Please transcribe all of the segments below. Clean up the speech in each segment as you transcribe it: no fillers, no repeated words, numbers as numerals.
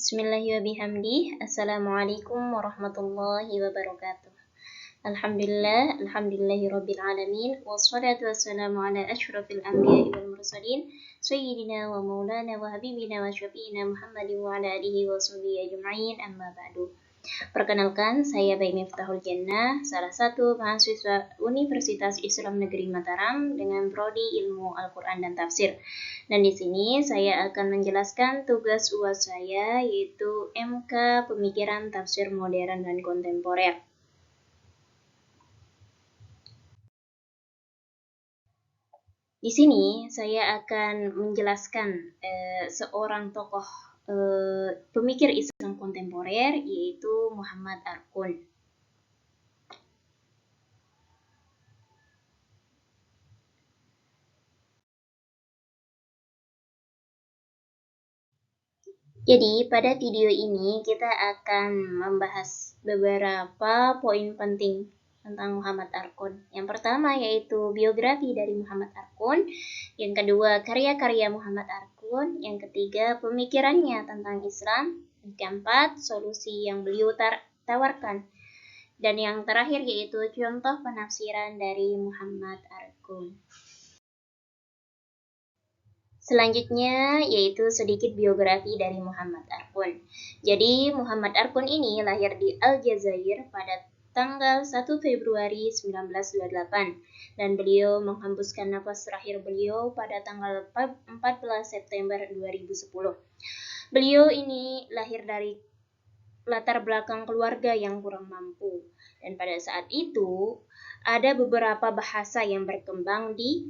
Bismillahirrahmanirrahim. Assalamualaikum warahmatullahi wabarakatuh. Alhamdulillahirabbil alamin. Wassalatu wassalamu ala asyrafil anbiya'i wal mursalin sayyidina wa maulana wa habibina wa syafi'ina Muhammadin wa ala alihi wa sahbihi ajma'in. Amma ba'du. Perkenalkan, saya Baik Miftahul Jannah, salah satu mahasiswa Universitas Islam Negeri Mataram dengan prodi Ilmu Al-Quran dan Tafsir. Dan di sini saya akan menjelaskan tugas UAS saya, yaitu MK Pemikiran Tafsir Modern dan Kontemporer. Di sini saya akan menjelaskan seorang tokoh pemikir Islam kontemporer, yaitu Muhammad Arkun. Jadi pada video ini kita akan membahas beberapa poin penting tentang Muhammad Arkun. Yang pertama yaitu biografi dari Muhammad Arkun, yang kedua karya-karya Muhammad Arkun, yang ketiga pemikirannya tentang Islam, yang keempat solusi yang beliau tawarkan, dan yang terakhir yaitu contoh penafsiran dari Muhammad Arkun. Selanjutnya yaitu sedikit biografi dari Muhammad Arkun. Jadi Muhammad Arkun ini lahir di Aljazair pada tanggal 1 Februari 1928 dan beliau menghembuskan nafas terakhir beliau pada tanggal 14 September 2010. Beliau ini lahir dari latar belakang keluarga yang kurang mampu, dan pada saat itu ada beberapa bahasa yang berkembang di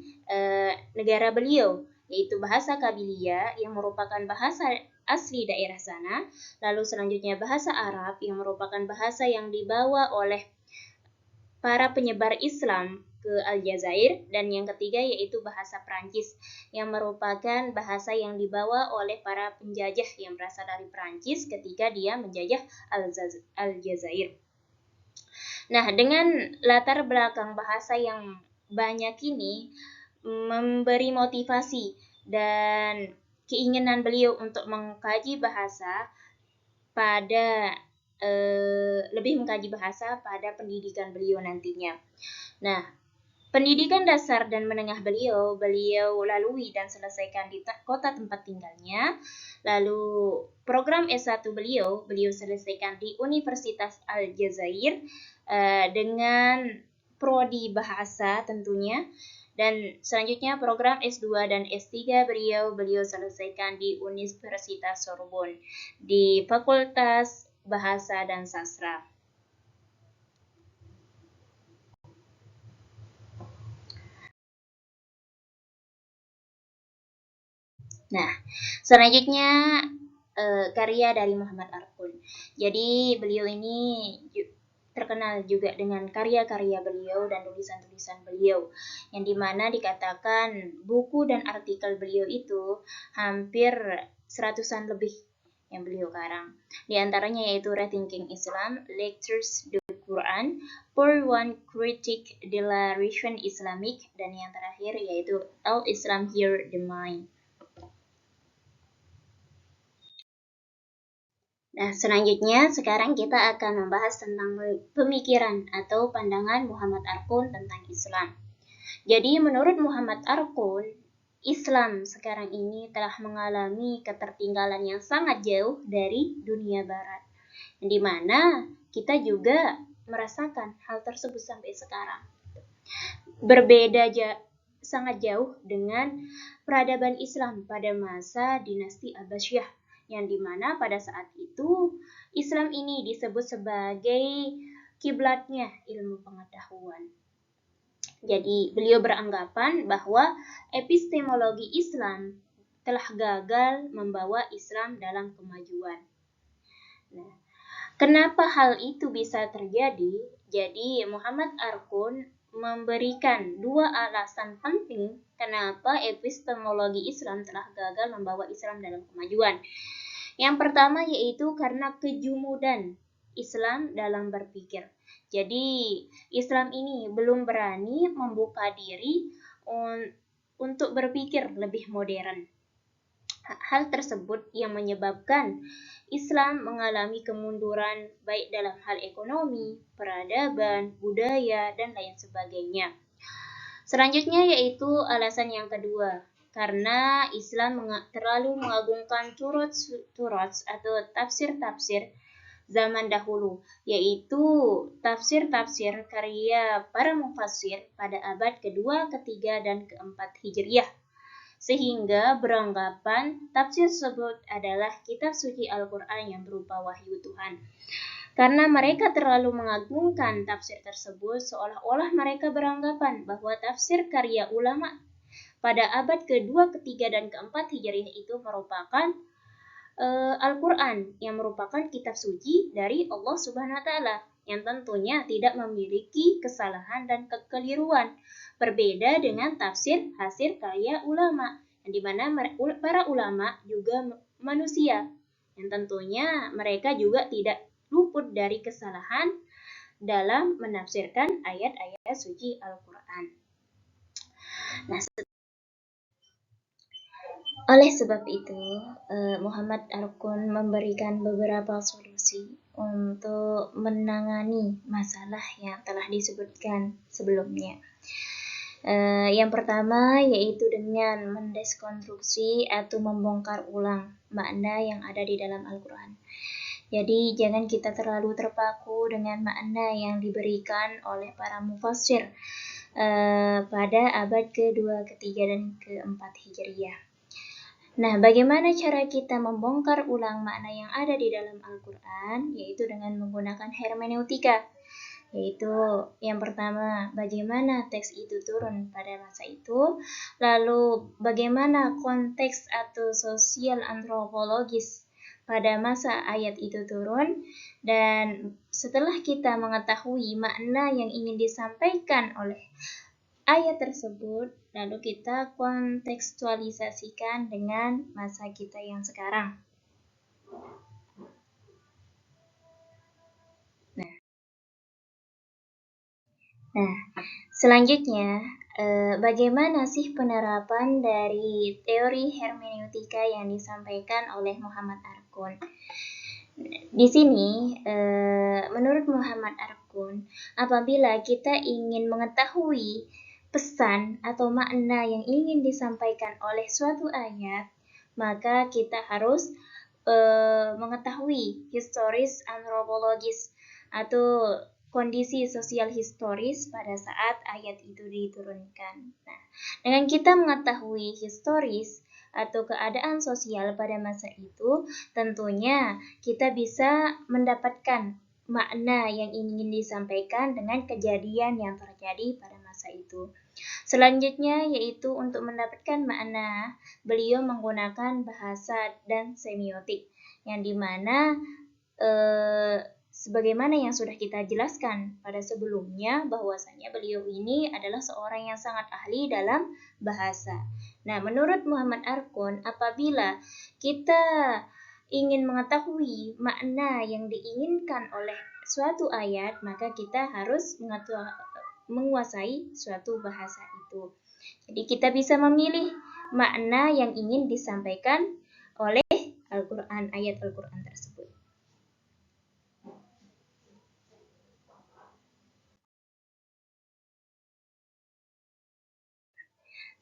negara beliau, yaitu bahasa Kabilia yang merupakan bahasa asli daerah sana, lalu selanjutnya bahasa Arab yang merupakan bahasa yang dibawa oleh para penyebar Islam ke Aljazair, dan yang ketiga yaitu bahasa Prancis yang merupakan bahasa yang dibawa oleh para penjajah yang berasal dari Prancis ketika dia menjajah Aljazair. Nah, dengan latar belakang bahasa yang banyak ini memberi motivasi dan keinginan beliau untuk mengkaji bahasa lebih mengkaji bahasa pada pendidikan beliau nantinya. Nah, pendidikan dasar dan menengah beliau lalui dan selesaikan di kota tempat tinggalnya. Lalu program S1 beliau selesaikan di Universitas Aljazair dengan prodi bahasa tentunya. Dan selanjutnya program S2 dan S3 beliau selesaikan di Universitas Sorbonne di Fakultas Bahasa dan Sastra. Nah, selanjutnya karya dari Muhammad Arkun. Jadi beliau ini terkenal juga dengan karya-karya beliau dan tulisan-tulisan beliau, yang dimana dikatakan buku dan artikel beliau itu hampir 100-an lebih yang beliau karang. Di antaranya yaitu Rethinking Islam, Lectures the Quran, For One Critique de la Religion Islamique, dan yang terakhir yaitu Al Islam Here the Mind. Nah, selanjutnya sekarang kita akan membahas tentang pemikiran atau pandangan Muhammad Arkun tentang Islam. Jadi menurut Muhammad Arkun, Islam sekarang ini telah mengalami ketertinggalan yang sangat jauh dari dunia barat, di mana kita juga merasakan hal tersebut sampai sekarang. Berbeda sangat jauh dengan peradaban Islam pada masa dinasti Abbasiyah, yang dimana pada saat itu Islam ini disebut sebagai kiblatnya ilmu pengetahuan. Jadi beliau beranggapan bahwa epistemologi Islam telah gagal membawa Islam dalam kemajuan. Nah, kenapa hal itu bisa terjadi? Jadi Muhammad Arkun memberikan dua alasan penting kenapa epistemologi Islam telah gagal membawa Islam dalam kemajuan. Yang pertama yaitu karena kejumudan Islam dalam berpikir. Jadi Islam ini belum berani membuka diri untuk berpikir lebih modern. hal tersebut yang menyebabkan Islam mengalami kemunduran baik dalam hal ekonomi, peradaban, budaya, dan lain sebagainya. Selanjutnya yaitu alasan yang kedua, karena Islam terlalu mengagungkan turats atau tafsir-tafsir zaman dahulu, yaitu tafsir-tafsir karya para mufassir pada abad kedua, ketiga, dan keempat Hijriyah. Sehingga beranggapan tafsir tersebut adalah kitab suci Al-Quran yang berupa wahyu Tuhan. Karena mereka terlalu mengagungkan tafsir tersebut, seolah-olah mereka beranggapan bahwa tafsir karya ulama pada abad kedua, ketiga, dan keempat Hijriah itu merupakan Al-Quran yang merupakan kitab suci dari Allah Subhanahu wa Ta'ala yang tentunya tidak memiliki kesalahan dan kekeliruan. Berbeda dengan tafsir hasil karya ulama, yang dimana para ulama juga manusia, yang tentunya mereka juga tidak luput dari kesalahan dalam menafsirkan ayat-ayat suci Al-Quran. Nah, oleh sebab itu, Muhammad Arkun memberikan beberapa solusi untuk menangani masalah yang telah disebutkan sebelumnya. Yang pertama yaitu dengan mendeskonstruksi atau membongkar ulang makna yang ada di dalam Al-Quran. Jadi jangan kita terlalu terpaku dengan makna yang diberikan oleh para mufassir pada abad kedua, ketiga, dan keempat Hijriyah. Nah, bagaimana cara kita membongkar ulang makna yang ada di dalam Al-Quran? Yaitu dengan menggunakan hermeneutika. Yaitu yang pertama, bagaimana teks itu turun pada masa itu, lalu bagaimana konteks atau sosial antropologis pada masa ayat itu turun, dan setelah kita mengetahui makna yang ingin disampaikan oleh ayat tersebut, lalu kita kontekstualisasikan dengan masa kita yang sekarang. Nah, selanjutnya, bagaimana sih penerapan dari teori hermeneutika yang disampaikan oleh Muhammad Arkun? Di sini, menurut Muhammad Arkun, apabila kita ingin mengetahui pesan atau makna yang ingin disampaikan oleh suatu ayat, maka kita harus mengetahui historis antropologis atau kondisi sosial historis pada saat ayat itu diturunkan. Nah, dengan kita mengetahui historis atau keadaan sosial pada masa itu, tentunya kita bisa mendapatkan makna yang ingin disampaikan dengan kejadian yang terjadi pada masa itu. Selanjutnya yaitu untuk mendapatkan makna, beliau menggunakan bahasa dan semiotik, yang dimana sebagaimana yang sudah kita jelaskan pada sebelumnya, bahwasanya beliau ini adalah seorang yang sangat ahli dalam bahasa. Nah, menurut Muhammad Arkun, apabila kita ingin mengetahui makna yang diinginkan oleh suatu ayat, maka kita harus menguasai suatu bahasa itu. Jadi kita bisa memilih makna yang ingin disampaikan oleh Al-Quran, ayat Al-Quran tersebut.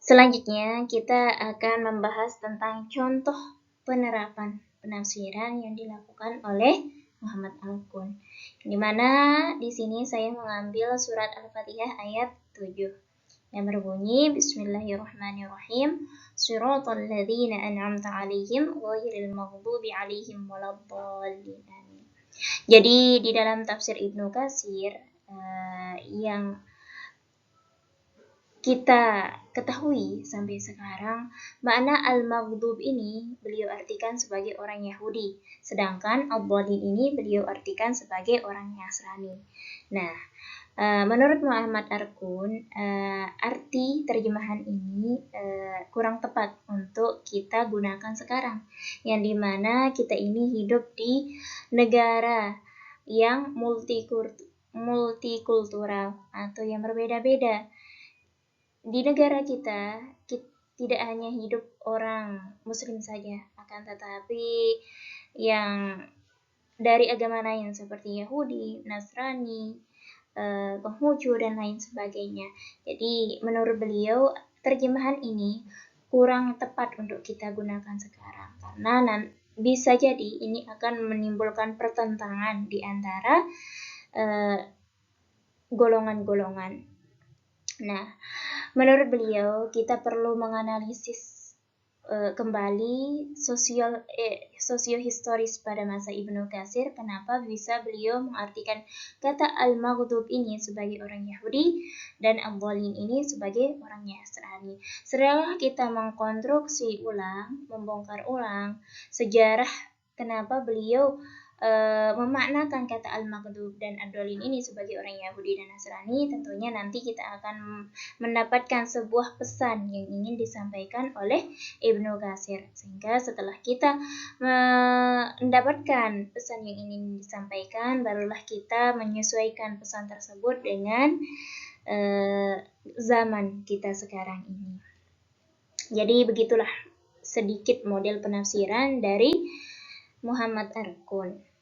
Selanjutnya, kita akan membahas tentang contoh penerapan penafsiran yang dilakukan oleh Muhammad Arkun. Di mana di sini saya mengambil surat Al-Fatihah ayat 7 yang berbunyi Bismillahirrahmanirrahim. Shiratal ladzina an'amta 'alaihim ghairil maghdubi 'alaihim waladdallin. Jadi di dalam tafsir Ibnu Katsir yang kita ketahui sampai sekarang, makna al-maghdub ini beliau artikan sebagai orang Yahudi, sedangkan ad-dallin ini beliau artikan sebagai orang Nasrani. Nah, menurut Muhammad Arkun, arti terjemahan ini kurang tepat untuk kita gunakan sekarang, yang dimana kita ini hidup di negara yang multikultural atau yang berbeda-beda. Di negara kita tidak hanya hidup orang Muslim saja, akan tetapi yang dari agama lain seperti Yahudi, Nasrani, Konghucu, dan lain sebagainya. Jadi menurut beliau terjemahan ini kurang tepat untuk kita gunakan sekarang karena bisa jadi ini akan menimbulkan pertentangan di antara golongan-golongan. Nah, menurut beliau kita perlu menganalisis kembali sosiohistoris pada masa Ibnu Katsir, kenapa bisa beliau mengartikan kata al-maghdub ini sebagai orang Yahudi dan al-dhalin ini sebagai orang Nasrani. Setelah kita mengkonstruksi ulang, membongkar ulang sejarah kenapa beliau memaknakan kata al-maghdub dan ad-dhalin ini sebagai orang Yahudi dan Nasrani, tentunya nanti kita akan mendapatkan sebuah pesan yang ingin disampaikan oleh Ibnu Katsir. Sehingga setelah kita mendapatkan pesan yang ingin disampaikan, barulah kita menyesuaikan pesan tersebut dengan zaman kita sekarang ini. Jadi begitulah sedikit model penafsiran dari Muhammad Arkun.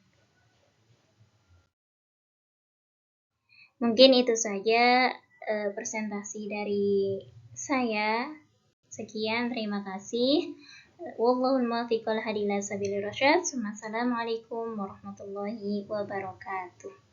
Mungkin itu saja presentasi dari saya. Sekian, terima kasih. Wallahul muwaffiq wal hadi ila sabilir rasyad. Wassalamualaikum warahmatullahi wabarakatuh.